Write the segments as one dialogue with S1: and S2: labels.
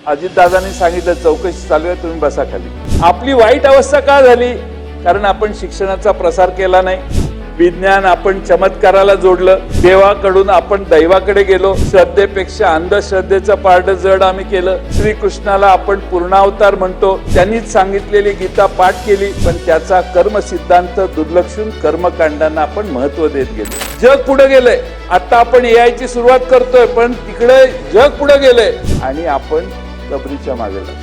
S1: अजितदादांनी सांगितलं चौकशी चालू आहे, तुम्ही बसा खाली। आपली वाईट अवस्था का झाली? कारण आपण शिक्षणाचा प्रसार केला नाही, विज्ञान आपण चमत्काराला जोडलं, देवाकडून आपण दैवाकडे गेलो, श्रद्धेपेक्षा अंधश्रद्धेचं पारड जड आम्ही केलं, श्रीकृष्णाला आपण पूर्णावतार म्हणतो, त्यांनीच सांगितलेली गीता पाठ केली, पण त्याचा कर्म सिद्धांत दुर्लक्षून कर्मकांडांना आपण महत्व देत गेलो। जग पुढे गेलंय, आता आपण AI ची सुरुवात करतोय, पण तिकडे जग पुढे गेलंय आणि आपण कबरीच्या मागे लागलो।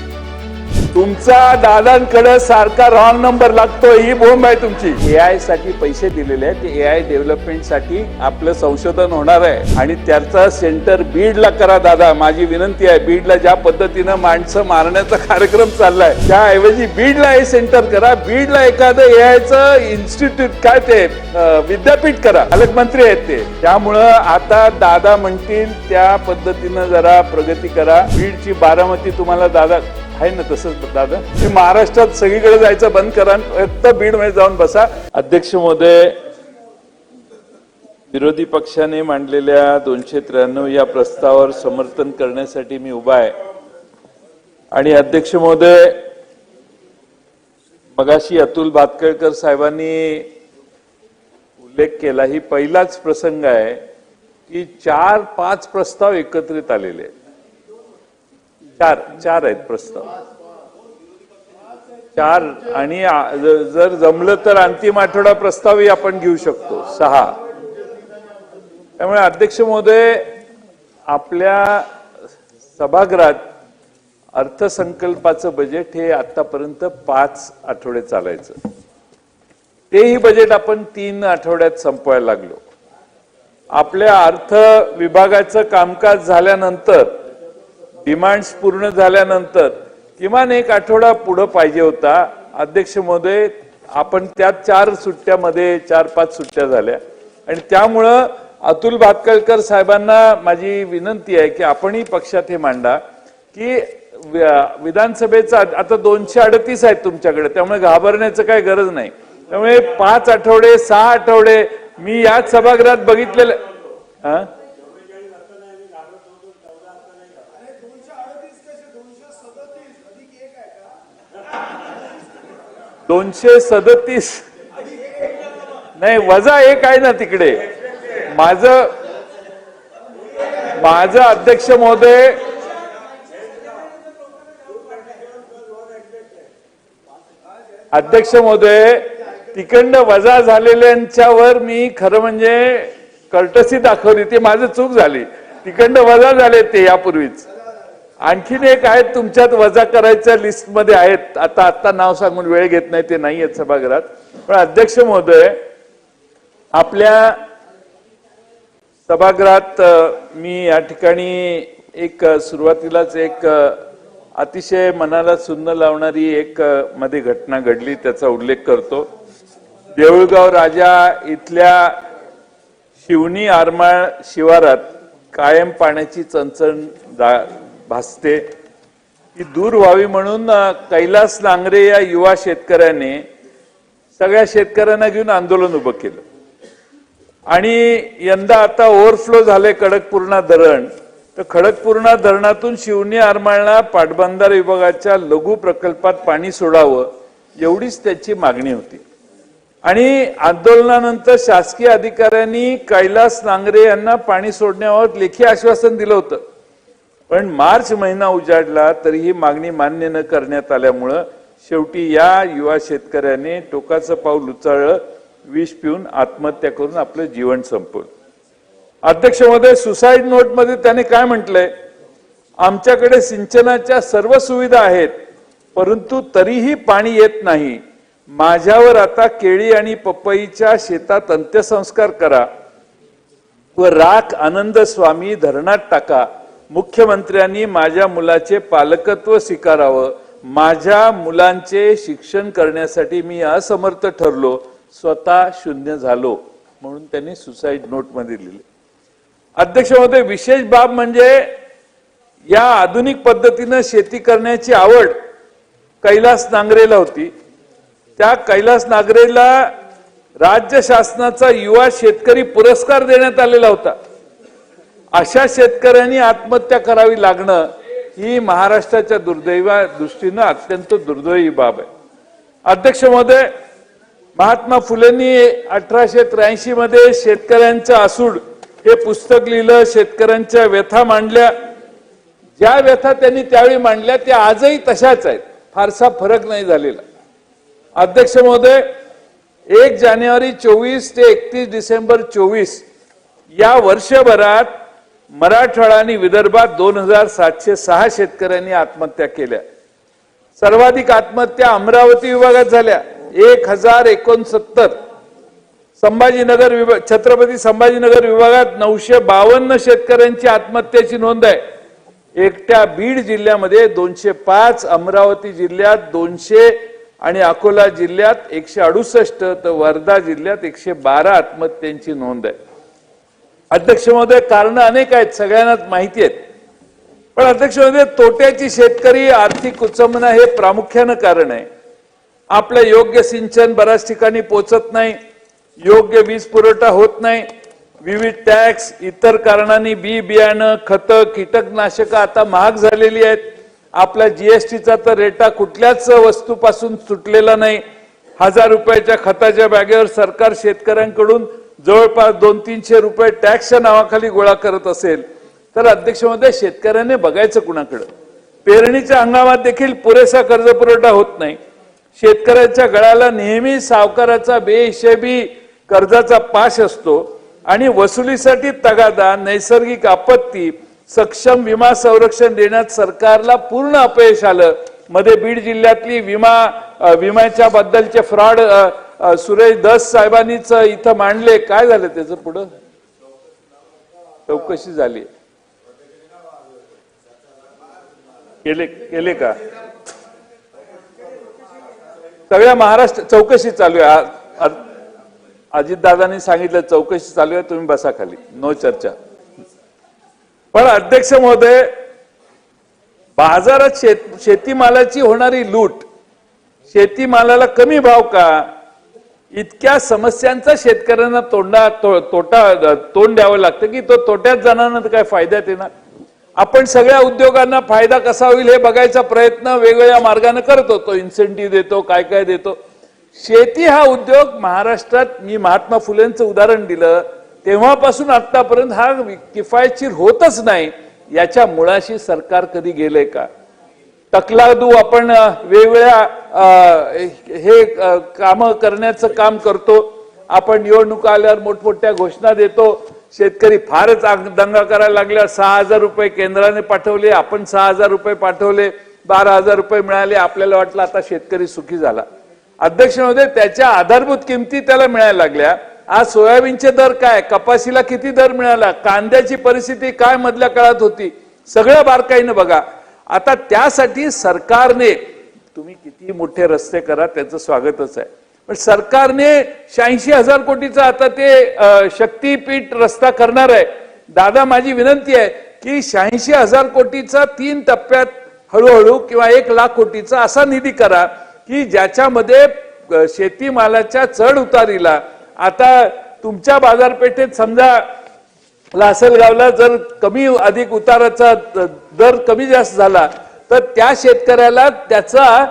S1: तुमचा दादांकडे सारखा रॉंग नंबर लागतो, ही बोंब आहे तुमची। AI साठी पैसे दिलेले आहेत, ते AI डेव्हलपमेंट साठी आपलं संशोधन होणार आहे आणि त्याचा सेंटर बीडला करा दादा, माझी विनंती आहे। बीडला ज्या पद्धतीनं माणसं मारण्याचा कार्यक्रम चाललाय, त्याऐवजी बीडला हे सेंटर करा, बीडला एखादं AI चं इन्स्टिट्यूट काय ते विद्यापीठ करा, पालकमंत्री आहेत ते। त्यामुळं आता दादा म्हणतील त्या पद्धतीनं जरा प्रगती करा। बीडची बारामती तुम्हाला दादा आहे ना, तसंच दादा महाराष्ट्रात सगळीकडे जायचं बंद करा, फक्त बीड मध्ये जाऊन बसा। अध्यक्ष महोदय, विरोधी पक्षाने मांडलेल्या 293 या प्रस्तावावर समर्थन करण्यासाठी मी उभा आहे। आणि अध्यक्ष महोदय, मगाशी अतुल भातखळकर साहेबांनी उल्लेख केला, ही पहिलाच प्रसंग आहे की 4-5 प्रस्ताव एकत्रित आलेले आहेत। चार आहेत प्रस्ताव, 4, आणि जर जमलं तर अंतिम आठवडा प्रस्तावही आपण घेऊ शकतो, 6। त्यामुळे अध्यक्ष महोदय, आपल्या सभागृहात अर्थसंकल्पाचं बजेट हे आतापर्यंत 5 आठवडे चालायचं, तेही बजेट आपण 3 आठवड्यात संपवायला लागलो। आपल्या अर्थ विभागाचं कामकाज झाल्यानंतर, डिमांड्स पूर्ण झाल्यानंतर किमान 1 आठवडा पुढे पाहिजे होता। अध्यक्ष महोदय, आपण त्या 4 सुट्ट्यामध्ये 4-5 सुट्ट्या झाल्या आणि त्यामुळं अतुल भातखळकर साहेबांना माझी विनंती आहे की आपणही पक्षात हे मांडा की विधानसभेचा आता 238 आहेत तुमच्याकडे, त्यामुळे घाबरण्याचं काही गरज नाही। त्यामुळे 5 आठवडे 6 आठवडे मी याच सभागृहात बघितलेलं 237 नाही, -1 आहे ना तिकडे। माझं अध्यक्ष महोदय, तिकडनं वजा झालेल्यांच्यावर मी खरं म्हणजे कर्टसी दाखवली, ती माझी चूक झाली। तिकडनं वजा झाले ते यापूर्वीच। आणखीन एक आहेत तुमच्यात वजा करायच्या लिस्ट मध्ये आहेत, आता नाव सांगून वेळ घेत नाही, ते नाही आहेत सभागृहात। पण अध्यक्ष महोदय, आपल्या सभागृहात मी या ठिकाणी एक सुरुवातीलाच एक अतिशय मनाला सुन्न लावणारी एक मध्ये घटना घडली, त्याचा उल्लेख करतो। देऊळगाव राजा इथल्या शिवणी आरमाळ शिवारात कायम पाण्याची चणचण भासते, ती दूर व्हावी म्हणून कैलास नांगरे या युवा शेतकऱ्याने सगळ्या शेतकऱ्यांना घेऊन आंदोलन उभं केलं आणि यंदा आता ओव्हरफ्लो झाले खडकपूर्णा धरण, तर खडकपूर्णा धरणातून शिवणी आरमाळला पाटबंधारे विभागाच्या लघु प्रकल्पात पाणी सोडावं, एवढीच त्याची मागणी होती। आणि आंदोलनानंतर शासकीय अधिकाऱ्यांनी कैलास नांगरे यांना पाणी सोडण्यावर लेखी आश्वासन दिलं होतं, पण मार्च महिना उजाडला तरीही मागणी मान्य न करण्यात आल्यामुळं शेवटी या युवा शेतकऱ्याने टोकाचं पाऊल उचललं, विष पिऊन आत्महत्या करून आपलं जीवन संपवलं। अध्यक्ष महोदय, सुसाईड नोट मध्ये त्याने काय म्हटलंय, आमच्याकडे सिंचनाच्या सर्व सुविधा आहेत, परंतु तरीही पाणी येत नाही। माझ्यावर आता केळी आणि पपईच्या शेतात अंत्यसंस्कार करा व राख आनंद स्वामी धरणात टाका। मुख्यमंत्र्यांनी माझ्या मुलाचे पालकत्व स्वीकारावं, माझ्या मुलांचे शिक्षण करण्यासाठी मी असमर्थ ठरलो, स्वतः शून्य झालो, म्हणून त्यांनी सुसाईड नोट मध्ये लिहिले। अध्यक्ष महोदय, विशेष बाब म्हणजे या आधुनिक पद्धतीने शेती करण्याची आवड कैलास नांगरेला होती। त्या कैलास नांगरेला राज्य शासनाचा युवा शेतकरी पुरस्कार देण्यात आलेला होता। अशा शेतकऱ्यांनी आत्महत्या करावी लागणं ही महाराष्ट्राच्या दुर्दैवा दृष्टीनं अत्यंत दुर्दैवी बाब आहे. अध्यक्ष महोदय, महात्मा फुलेंनी 1883 मध्ये शेतकऱ्यांचं आसूड हे पुस्तक लिहिलं, शेतकऱ्यांच्या व्यथा मांडल्या. ज्या व्यथा त्यांनी त्यावेळी मांडल्या त्या आजही तशाच आहेत, फारसा फरक नाही झालेला. अध्यक्ष महोदय, 1 जानेवारी 24 ते 31 डिसेंबर 24 या वर्षभरात मराठवाडा आणि विदर्भात 2706 शेतकऱ्यांनी आत्महत्या केल्या. सर्वाधिक आत्महत्या अमरावती विभागात झाल्या 1069. संभाजीनगर विभाग, छत्रपती संभाजीनगर विभागात 952 शेतकऱ्यांची आत्महत्येची नोंद आहे. एकट्या बीड जिल्ह्यामध्ये 205, अमरावती जिल्ह्यात 200 आणि अकोला जिल्ह्यात 168 तर वर्धा जिल्ह्यात 112 आत्महत्यांची नोंद आहे. अध्यक्ष महोदय, कारण अनेक आहेत, सगळ्यांनाच माहिती आहेत. पण अध्यक्ष महोदय, तोट्याची शेतकरी आर्थिक कुचंबना हे प्रामुख्यानं कारण आहे. आपलं योग्य सिंचन बऱ्याच ठिकाणी पोहोचत नाही, योग्य वीज पुरवठा होत नाही, विविध टॅक्स, इतर कारणांनी बी बियाणं, खतं, कीटकनाशकं आता महाग झालेली आहेत. आपला जीएसटीचा तर रेटा कुठल्याच वस्तूपासून सुटलेला नाही. 1000 रुपयाच्या खताच्या बॅगेवर सरकार शेतकऱ्यांकडून जवळपास 200-300 रुपये टॅक्सच्या नावाखाली गोळा करत असेल तर अध्यक्ष महोदय, शेतकऱ्याने बघायचं कुणाकडे? पेरणीच्या हंगामात देखील पुरेसा कर्ज पुरवठा होत नाही. शेतकऱ्याच्या गळ्याला नेहमी सावकाराचा बेहिशेबी कर्जाचा पाश असतो आणि वसुलीसाठी तगादा, नैसर्गिक आपत्ती, सक्षम विमा संरक्षण देण्यात सरकारला पूर्ण अपयश आलं. मध्ये बीड जिल्ह्यातली विम्याच्या बद्दलचे फ्रॉड सुरेश दस साहेबांनीच इथं मांडले. काय झालं त्याचं पुढं? चौकशी झाली? केले का? सगळ्या महाराष्ट्र चौकशी चालू आहे. अजितदादांनी सांगितलं चौकशी चालू आहे, तुम्ही बसा खाली, नो चर्चा. पण अध्यक्ष महोदय, बाजारात शेतीमालाची होणारी लूट, शेतीमालाला कमी भाव का, इतक्या समस्यांचा शेतकऱ्यांना तोंड द्यावं लागतं की तो तोट्यात जाणार काय फायद्यात येणार. आपण सगळ्या उद्योगांना फायदा कसा होईल हे बघायचा प्रयत्न वेगवेगळ्या मार्गाने करतो. तो इन्सेंटिव्ह देतो, काय काय देतो. शेती हा उद्योग महाराष्ट्रात, मी महात्मा फुलेंचं उदाहरण दिलं, तेव्हापासून आतापर्यंत हा किफायतशीर होतच नाही. याच्या मुळाशी सरकार कधी गेलंय का? तकलादू आपण वेगवेगळ्या हे काम करण्याचं काम करतो. आपण निवडणुका आल्यावर मोठमोठ्या घोषणा देतो. शेतकरी फारच दंगा करायला लागल्यावर 6000 रुपये केंद्राने पाठवले, आपण 6000 रुपये पाठवले, 12000 रुपये मिळाले. आपल्याला वाटलं आता शेतकरी सुखी झाला. अध्यक्ष महोदय, त्याच्या आधारभूत किमती त्याला मिळायला लागल्या. आज सोयाबीनचे दर काय, कपाशीला किती दर मिळाला, कांद्याची परिस्थिती काय मधल्या काळात होती, सगळं बारकाईनं बघा. आता त्यासाठी सरकारने, तुम्ही किती मोठे रस्ते करा त्याचं स्वागतच आहे, पण सरकारने 86,000 कोटीचा आता ते शक्तीपीठ रस्ता करणार आहे. दादा, माझी विनंती आहे की 86,000 कोटीचा 3 टप्प्यात हळूहळू किंवा 1,00,000 कोटीचा असा निधी करा की ज्याच्यामध्ये शेतीमालाच्या चढ उतारीला, आता तुमच्या बाजारपेठेत समजा लासलगावला जर कमी अधिक उताराचा दर कमी जास्त झाला तर त्या शेतकऱ्याला त्याचा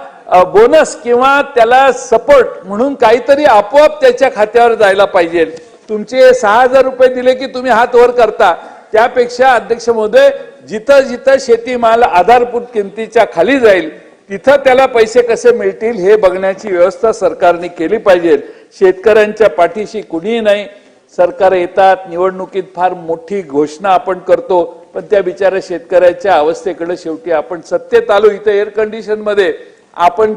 S1: बोनस किंवा त्याला सपोर्ट म्हणून काहीतरी आपोआप त्याच्या खात्यावर जायला पाहिजे. तुमचे 6000 रुपये दिले की तुम्ही हात वर करता, त्यापेक्षा अध्यक्ष महोदय, जिथं जिथं शेतीमाल आधारभूत किमतीच्या खाली जाईल तिथं त्याला पैसे कसे मिळतील हे बघण्याची व्यवस्था सरकारने केली पाहिजे. शेतकऱ्यांच्या पाठीशी कुणीही नाही. सरकार येतात, निवडणुकीत फार मोठी घोषणा आपण करतो, पण त्या बिचाऱ्या शेतकऱ्याच्या अवस्थेकडे शेवटी आपण सत्तेत आलो. इथं एअर कंडिशन मध्ये आपण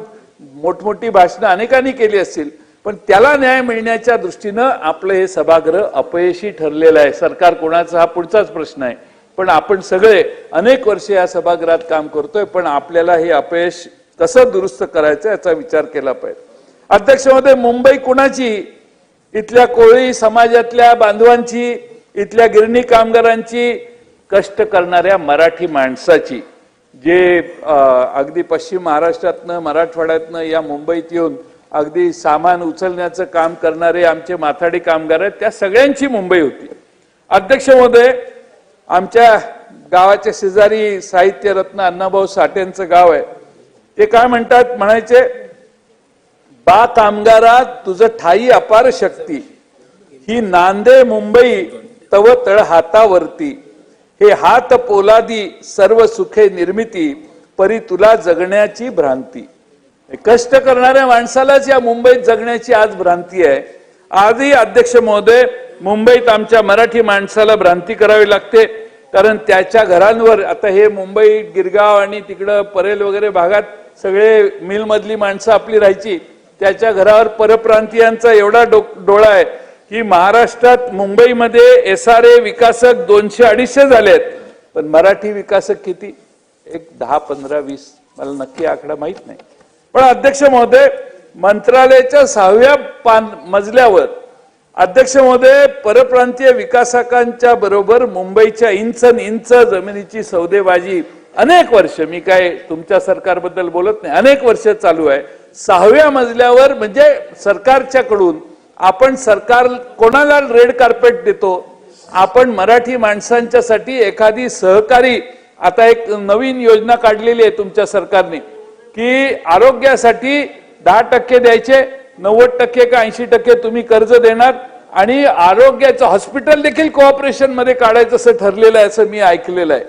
S1: मोठमोठी भाषणं अनेकांनी केली असतील, पण त्याला न्याय मिळण्याच्या दृष्टीनं आपलं हे सभागृह अपयशी ठरलेलं आहे. सरकार कोणाचा हा पुढचाच प्रश्न आहे, पण आपण सगळे अनेक वर्ष या सभागृहात काम करतोय, पण आपल्याला हे अपयश कसं दुरुस्त करायचं याचा विचार केला पाहिजे. अध्यक्ष महोदय, मुंबई कुणाची? इथल्या कोळी समाजातल्या बांधवांची, इथल्या गिरणी कामगारांची, कष्ट करणाऱ्या मराठी माणसाची, जे अगदी पश्चिम महाराष्ट्रातनं, मराठवाड्यातनं या मुंबईत येऊन अगदी सामान उचलण्याचं काम करणारे आमचे माथाडी कामगार आहेत, त्या सगळ्यांची मुंबई होती. अध्यक्ष महोदय, आमच्या गावाच्या शेजारी साहित्य रत्न अण्णाभाऊ साठेंचं गाव आहे. ते काय म्हणतात, म्हणायचे, बा कामगारा तुझं ठाई अपार शक्ती, ही नांदे मुंबई तव तळ हातावरती, हे हात पोलादी सर्व सुखे निर्मिती, परी तुला जगण्याची भ्रांती. कष्ट करणाऱ्या माणसालाच या मुंबईत जगण्याची आज भ्रांती आहे. आजही अध्यक्ष महोदय, मुंबईत आमच्या मराठी माणसाला भ्रांती करावी लागते, कारण त्याच्या घरांवर, आता हे मुंबई गिरगाव आणि तिकडं परेल वगैरे भागात सगळे मिल मधली माणसं आपली राहायची, त्याच्या घरावर परप्रांतीयांचा एवढा डोळा आहे की महाराष्ट्रात मुंबईमध्ये SRA विकासक 200-250 झालेत, पण मराठी विकासक किती? एक 10, 15, 20, मला नक्की आकडा माहित नाही. पण अध्यक्ष महोदय, मंत्रालयाच्या 6व्या मजल्यावर अध्यक्ष महोदय परप्रांतीय विकासकांच्या बरोबर मुंबईच्या इंच जमिनीची सौदेबाजी अनेक वर्ष, मी काय तुमच्या सरकारबद्दल बोलत नाही, अनेक वर्ष चालू आहे. 6व्या मजल्यावर म्हणजे सरकारच्याकडून आपण सरकार कोणाला रेड कार्पेट देतो? आपण मराठी माणसांच्यासाठी एखादी सहकारी, आता एक नवीन योजना काढलेली आहे तुमच्या सरकारने की आरोग्यासाठी 10% द्यायचे, 90% का 80% तुम्ही कर्ज देणार आणि आरोग्याचं हॉस्पिटल देखील कोऑपरेशन मध्ये काढायचं असं ठरलेलं आहे, असं मी ऐकलेलं आहे.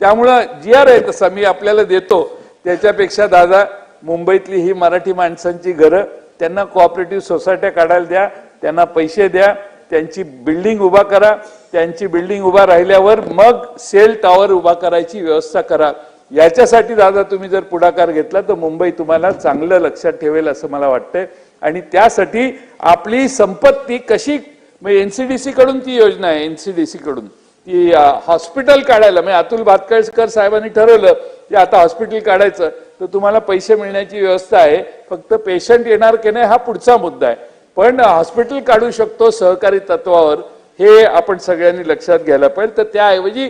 S1: त्यामुळं GR आहे तसा मी आपल्याला देतो. त्याच्यापेक्षा दादा, मुंबईतली ही मराठी माणसांची घरं, त्यांना कोऑपरेटिव्ह सोसायट्या काढायला द्या, त्यांना पैसे द्या, त्यांची बिल्डिंग उभा करा, त्यांची बिल्डिंग उभा राहिल्यावर मग सेल टॉवर उभा करायची व्यवस्था करा. याच्यासाठी दादा तुम्ही जर पुढाकार घेतला तर मुंबई तुम्हाला चांगलं लक्षात ठेवेल असं मला वाटतंय. आणि त्यासाठी आपली संपत्ती कशी, NCDC कडून ती योजना आहे, NCDC कडून ती हॉस्पिटल काढायला, म्हणजे अतुल भातखळकर साहेबांनी ठरवलं की आता हॉस्पिटल काढायचं, तर तुम्हाला पैसे मिळण्याची व्यवस्था आहे. फक्त पेशंट येणार की नाही हा पुढचा मुद्दा आहे, पण हॉस्पिटल काढू शकतो सहकारी तत्वावर, हे आपण सगळ्यांनी लक्षात घ्यायला पाहिजे. तर त्याऐवजी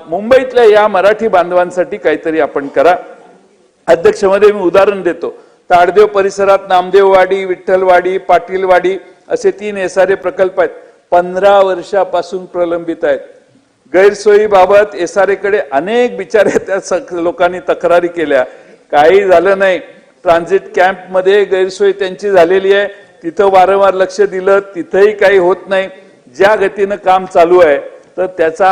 S1: मुंबईतल्या या मराठी बांधवांसाठी काहीतरी आपण करा. अध्यक्षमध्ये मी उदाहरण देतो, ताडदेव परिसरात नामदेववाडी, विठ्ठलवाडी, पाटीलवाडी असे 3 SRA प्रकल्प आहेत, 15 वर्षापासून प्रलंबित आहेत. गैरसोयीबाबत SRA कडे अनेक बिचारे त्या लोकांनी तक्रारी केल्या, काही झालं नाही. ट्रान्झिट कॅम्प मध्ये गैरसोय त्यांची झालेली आहे, तिथं वारंवार लक्ष दिलं, तिथंही काही होत नाही. ज्या गतीनं काम चालू आहे तर त्याचा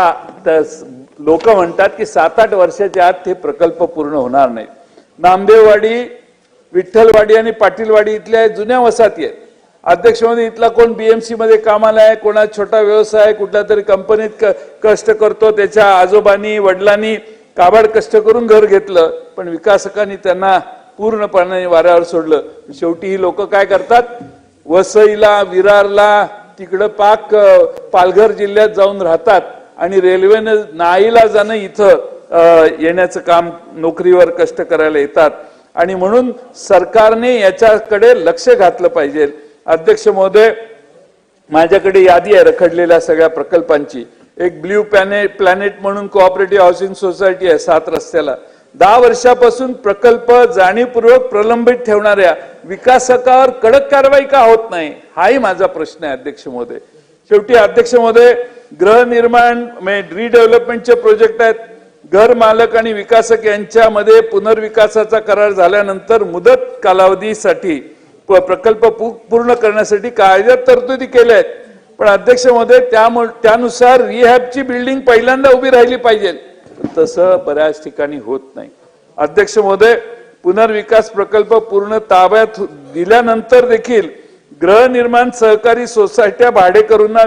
S1: लोक म्हणतात की 7-8 वर्षाच्या आत ते प्रकल्प पूर्ण होणार नाही. नामदेववाडी, विठ्ठलवाडी आणि पाटीलवाडी इथल्या जुन्या वसाहती आहेत. अध्यक्षमध्ये इथला कोण BMC मध्ये कामाला आहे, कोणा छोटा व्यवसाय कुठल्या तरी कंपनीत कष्ट करतो, त्याच्या आजोबांनी वडिलांनी काबाड कष्ट करून घर घेतलं, पण विकासकांनी त्यांना पूर्णपणे वाऱ्यावर सोडलं. शेवटी ही लोक काय करतात, वसईला, विरारला, तिकडं पालघर जिल्ह्यात जाऊन राहतात आणि रेल्वेनं नाईलाजानं इथं येण्याचं काम, नोकरीवर कष्ट करायला येतात. आणि म्हणून सरकारने याच्याकडे लक्ष घातलं पाहिजे. अध्यक्ष महोदय, माझ्याकडे यादी आहे रखडलेल्या सगळ्या प्रकल्पांची. एक ब्ल्यू प्लॅनेट म्हणून कोऑपरेटिव्ह हाऊसिंग सोसायटी आहे 7 रस्त्याला. 10 वर्षापासून प्रकल्प जाणीवपूर्वक प्रलंबित ठेवणाऱ्या विकासकावर कडक कारवाई का होत नाही, हाही माझा प्रश्न आहे अध्यक्ष महोदय. शेवटी अध्यक्ष महोदय, गृहनिर्माण रिडेव्हलपमेंटचे प्रोजेक्ट आहेत. घर मालक आणि विकासक यांच्यामध्ये पुनर्विकासाचा करार झाल्यानंतर मुदत कालावधीसाठी प्रकल्प पूर्ण करण्यासाठी कायद्यात तरतुदी केल्या आहेत. पण अध्यक्ष महोदय, त्यानुसार रिहॅबची बिल्डिंग पहिल्यांदा उभी राहिली पाहिजे, तसं बऱ्याच ठिकाणी होत नाही. अध्यक्ष महोदय, पुनर्विकास प्रकल्प पूर्ण ताब्यात दिल्यानंतर देखील गृहनिर्माण सहकारी सोसायट्या भाडेकरूंना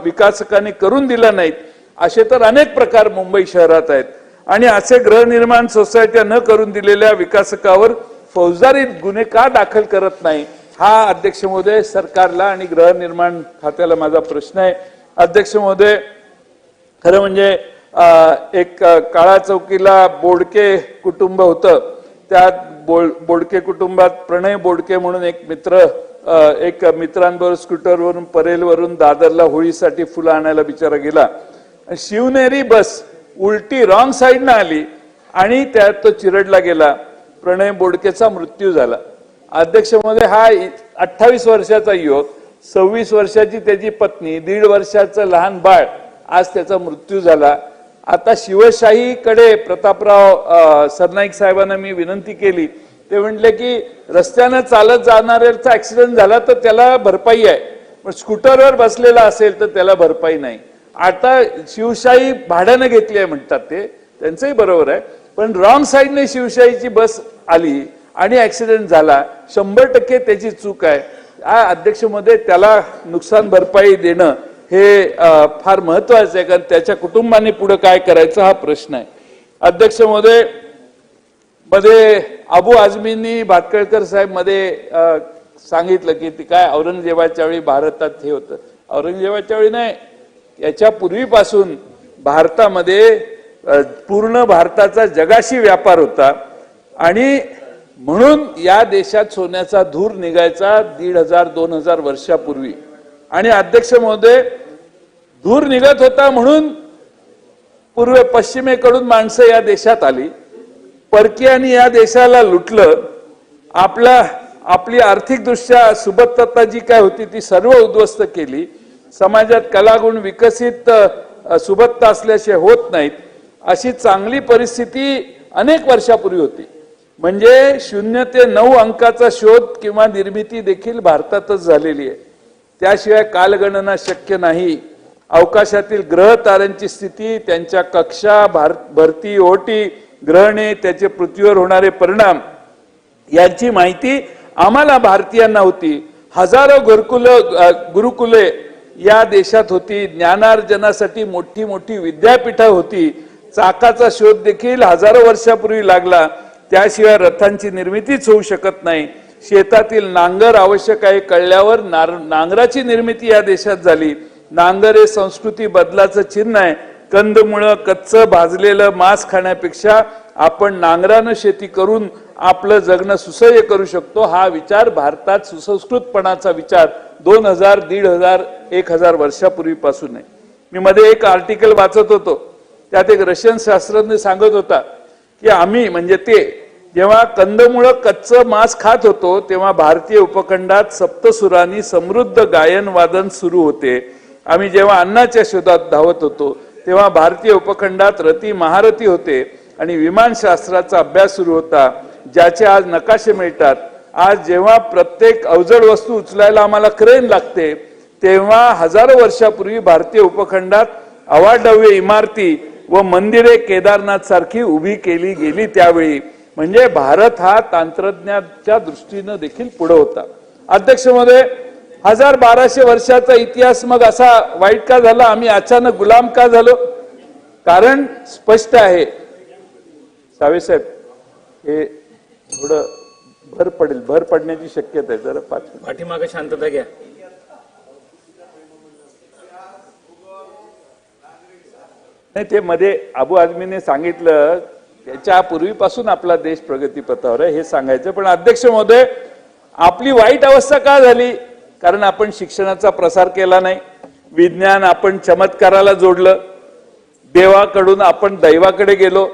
S1: विकासकांनी करून दिल्या नाहीत, असे तर अनेक प्रकार मुंबई शहरात आहेत. आणि असे गृहनिर्माण सोसायट्या न करून दिलेल्या विकासकावर फौजदारी गुन्हे का दाखल करत नाही, हा अध्यक्ष महोदय सरकारला आणि गृहनिर्माण खात्याला माझा प्रश्न आहे. अध्यक्ष महोदय, खरं म्हणजे एक काळा चौकीला बोडके कुटुंब होतं. त्यात बोडके कुटुंबात प्रणय बोडके म्हणून एक मित्रांबरोबर स्कूटरवरून परेलवरून दादरला होळीसाठी फुलं आणायला बिचारा गेला. शिवनेरी बस उलटी रॉंग साईडनं आली आणि त्यात तो चिरडला गेला. प्रणय बोडकेचा मृत्यू झाला. अध्यक्ष महोदय, हा 28 वर्षाचा युवक, 26 वर्षाची त्याची पत्नी, 1.5 वर्षाचं लहान बाळ, आज त्याचा मृत्यू झाला. आता शिवशाहीकडे प्रतापराव सरनाईक साहेबांना मी विनंती केली, ते म्हणले की रस्त्यानं चालत जाणाऱ्याचा ऍक्सिडेंट झाला तर त्याला भरपाई आहे, पण स्कूटरवर बसलेला असेल तर त्याला भरपाई नाही. आता शिवशाही भाड्यानं घेतली आहे म्हणतात, ते त्यांचंही बरोबर आहे, पण रॉंग साईडने शिवशाहीची बस आली आणि ऍक्सिडेंट झाला, 100% त्याची चूक आहे. अध्यक्ष महोदय, त्याला नुकसान भरपाई देणं हे फार महत्वाचं आहे, कारण त्याच्या कुटुंबाने पुढे काय करायचं हा प्रश्न आहे. अध्यक्ष महोदय, मध्ये अबू आझमींनी भातखळकर साहेब मध्ये सांगितलं की ती काय औरंगजेबाच्या वेळी भारतात हे होतं. औरंगजेबाच्या वेळी नाही, याच्या पूर्वीपासून भारतामध्ये पूर्ण भारताचा जगाशी व्यापार होता आणि म्हणून या देशात सोन्याचा धूर निघायचा 1500-2000 वर्षापूर्वी. आणि अध्यक्ष महोदय, धूर निघत होता म्हणून पश्चिमेकडून माणसं या देशात आली, परकीयांनी या देशाला लुटलं, आपली आर्थिक दृष्ट्या सुबत्तता जी काय होती ती सर्व उद्ध्वस्त केली. समाजात कलागुण विकसित सुबत्ता असल्याशिवाय होत नाहीत, अशी चांगली परिस्थिती अनेक वर्षापूर्वी होती. म्हणजे 0 ते 9 अंकाचा शोध किंवा निर्मिती देखील भारतातच झालेली आहे. त्याशिवाय कालगणना शक्य नाही. अवकाशातील ग्रह ताऱ्यांची स्थिती, त्यांच्या कक्षा, भरती, ओटी, ग्रहणे, त्याचे पृथ्वीवर होणारे परिणाम यांची माहिती आम्हाला भारतीयांना होती. हजारो गुरुकुले या देशात होती. ज्ञानार्जनासाठी मोठी मोठी विद्यापीठं होती. चाकाचा शोध देखील हजारो वर्षापूर्वी लागला. त्याशिवाय रथांची निर्मितीच होऊ शकत नाही. शेतातील नांगर आवश्यक आहे कळल्यावर नांगराची निर्मिती या देशात झाली. नांगर हे संस्कृती बदलाचं चिन्ह आहे. कंदमुळं, कच्चं भाजलेलं मांस खाण्यापेक्षा आपण नांगरानं शेती करून आपलं जगणं सुसह्य करू शकतो. हा विचार भारतात सुसंस्कृतपणाचा विचार 2000, 1500, 1000 वर्षापूर्वीपासून आहे. मी मध्ये एक आर्टिकल वाचत होतो, त्यात एक रशियन शास्त्रज्ञ सांगत होता की आम्ही म्हणजे ते जेव्हा कंदमुळं कच्चं मांस खात होतो तेव्हा भारतीय उपखंडात सप्तसुरांनी समृद्ध गायन वादन सुरू होते. आम्ही जेव्हा अन्नाच्या शोधात धावत होतो तेव्हा भारतीय उपखंडात रती महारथी होते आणि विमानशास्त्राचा अभ्यास सुरू होता, ज्याचे आज नकाशे मिळतात. आज जेव्हा प्रत्येक अवजड वस्तू उचलायला आम्हाला क्रेन लागते, तेव्हा हजारो वर्षापूर्वी भारतीय उपखंडात अवाढव्य इमारती व मंदिरे केदारनाथ सारखी उभी केली गेली. त्यावेळी म्हणजे भारत हा तंत्रज्ञानाच्या दृष्टीने देखील पुढे होता. अध्यक्ष महोदय, 1200 वर्षाचा इतिहास मग असा वाईट का झाला? आम्ही अचानक गुलाम का झालो? कारण स्पष्ट आहे. सावे साहेब, हे थोडं भर पडण्याची शक्यता आहे. जरा 5 मिनिट
S2: पाठीमागे शांतता घ्या.
S1: नाही, ते मध्ये अबू आझमीने सांगितलं त्याच्या पूर्वीपासून आपला देश प्रगतीपथावर आहे हे सांगायचं. पण अध्यक्ष महोदय, आपली वाईट अवस्था का झाली? कारण आपण शिक्षणाचा प्रसार केला नाही. विज्ञान आपण चमत्काराला जोडलं. देवाकडून आपण दैवाकडे गेलो.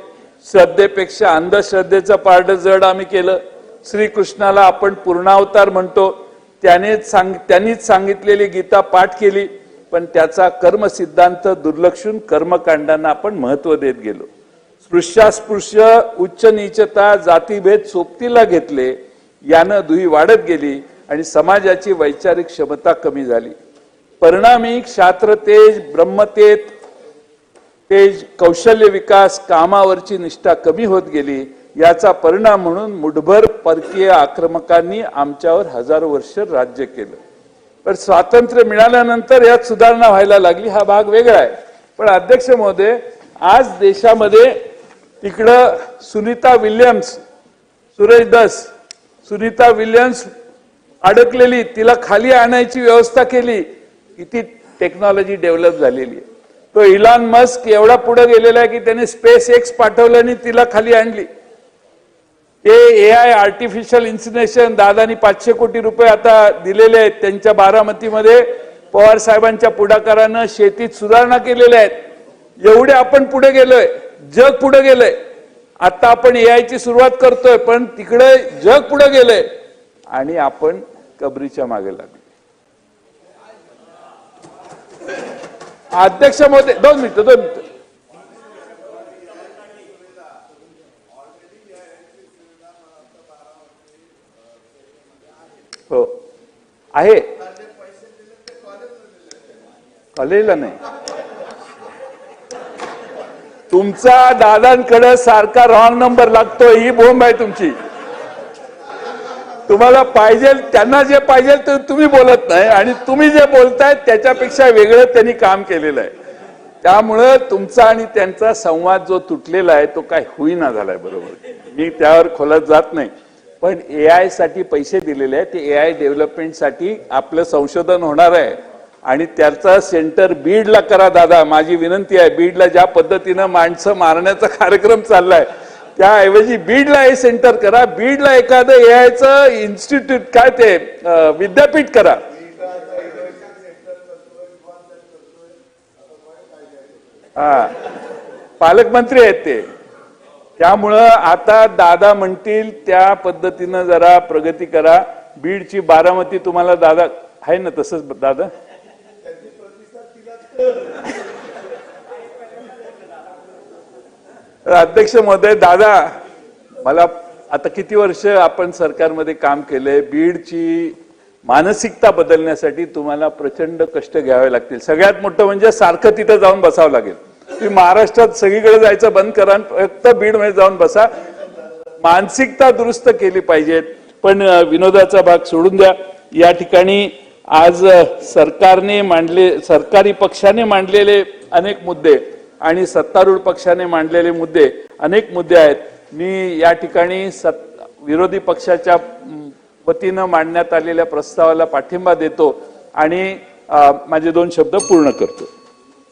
S1: श्रद्धेपेक्षा अंधश्रद्धेचं पारडं जड आम्ही केलं. श्रीकृष्णाला आपण पूर्णावतार म्हणतो. त्यांनीच सांगितलेली गीता पाठ केली, पण त्याचा कर्म सिद्धांत दुर्लक्षून कर्मकांडांना आपण महत्व देत गेलो. स्पृश्यास्पृश्य, उच्च नीचता, जातीभेद सोबतीला घेतले. यानं दुही वाढत गेली आणि समाजाची वैचारिक क्षमता कमी झाली. परिणामी क्षात्र तेज, ब्रह्मतेज तेज, कौशल्य विकास, कामावरची निष्ठा कमी होत गेली. याचा परिणाम म्हणून मुठभर परकीय आक्रमकांनी आमच्यावर हजारो वर्ष राज्य केलं. पण स्वातंत्र्य मिळाल्यानंतर यात सुधारणा व्हायला लागली, हा भाग वेगळा आहे. पण अध्यक्ष महोदय, आज देशामध्ये तिकडं सुनीता विल्यम्स, सुरेश दस, सुनीता विल्यम्स अडकलेली, तिला खाली आणायची व्यवस्था केली. किती टेक्नॉलॉजी डेव्हलप झालेली आहे. तो इलॉन मस्क एवढा पुढे गेलेला आहे की त्याने स्पेस एक्स पाठवलं आणि तिला खाली आणली. ते AI आर्टिफिशियल इन्सिनेशन दादानी 500 कोटी रुपये आता दिलेले आहेत. त्यांच्या बारामतीमध्ये पवार साहेबांच्या पुढाकारानं शेतीत सुधारणा केलेल्या आहेत. एवढे आपण पुढे गेलोय, जग पुढे गेलंय. आता आपण AI ची सुरुवात करतोय, पण तिकडे जग पुढे गेलंय आणि आपण कबरीच्या मागे लागलो. अध्यक्ष महोदय, 2 मिनिटं हो आहे, कॉलेजला नाही. तुमचा दादांकडे सारखा रॉंग नंबर लागतो, ही बोंब आहे तुमची. तुम्हाला पाहिजे त्यांना जे पाहिजे ते तुम्ही बोलत नाही आणि तुम्ही जे बोलताय त्याच्यापेक्षा वेगळं त्यांनी काम केलेलं आहे. त्यामुळं तुमचा आणि त्यांचा संवाद जो तुटलेला आहे तो काय होईना झालाय. बरोबर, मी त्यावर खोलात जात नाही. पण AI साठी पैसे दिलेले आहेत, ते AI डेव्हलपमेंटसाठी आपलं संशोधन होणार आहे आणि त्याचा सेंटर बीडला करा. दादा, माझी विनंती आहे, बीडला ज्या पद्धतीनं माणसं मारण्याचा कार्यक्रम चाललाय त्याऐवजी बीडला हे सेंटर करा. बीडला एखादं AIचं इन्स्टिट्यूट, काय ते विद्यापीठ करा. हा, पालकमंत्री आहेत ते. त्यामुळं आता दादा म्हणतील त्या पद्धतीनं जरा प्रगती करा. बीडची बारामती तुम्हाला दादा आहे ना, तसंच दादा. अध्यक्ष महोदय, दादा, मला आता किती वर्ष आपण सरकारमध्ये काम केलंय, बीडची मानसिकता बदलण्यासाठी तुम्हाला प्रचंड कष्ट घ्यावे लागतील. सगळ्यात मोठं म्हणजे सारखं तिथं जाऊन बसावं लागेल. तुम्ही महाराष्ट्रात सगळीकडे जायचं बंद करा, फक्त बीडमध्ये जाऊन बसा. मानसिकता दुरुस्त केली पाहिजे. पण विनोदाचा भाग सोडून द्या. या ठिकाणी आज सरकारी पक्षाने मांडलेले अनेक मुद्दे आणि सत्तारूढ पक्षाने मांडलेले मुद्दे, अनेक मुद्दे आहेत. मी या ठिकाणी विरोधी पक्षाच्या वतीनं मांडण्यात आलेल्या प्रस्तावाला पाठिंबा देतो आणि माझे 2 शब्द पूर्ण करतो.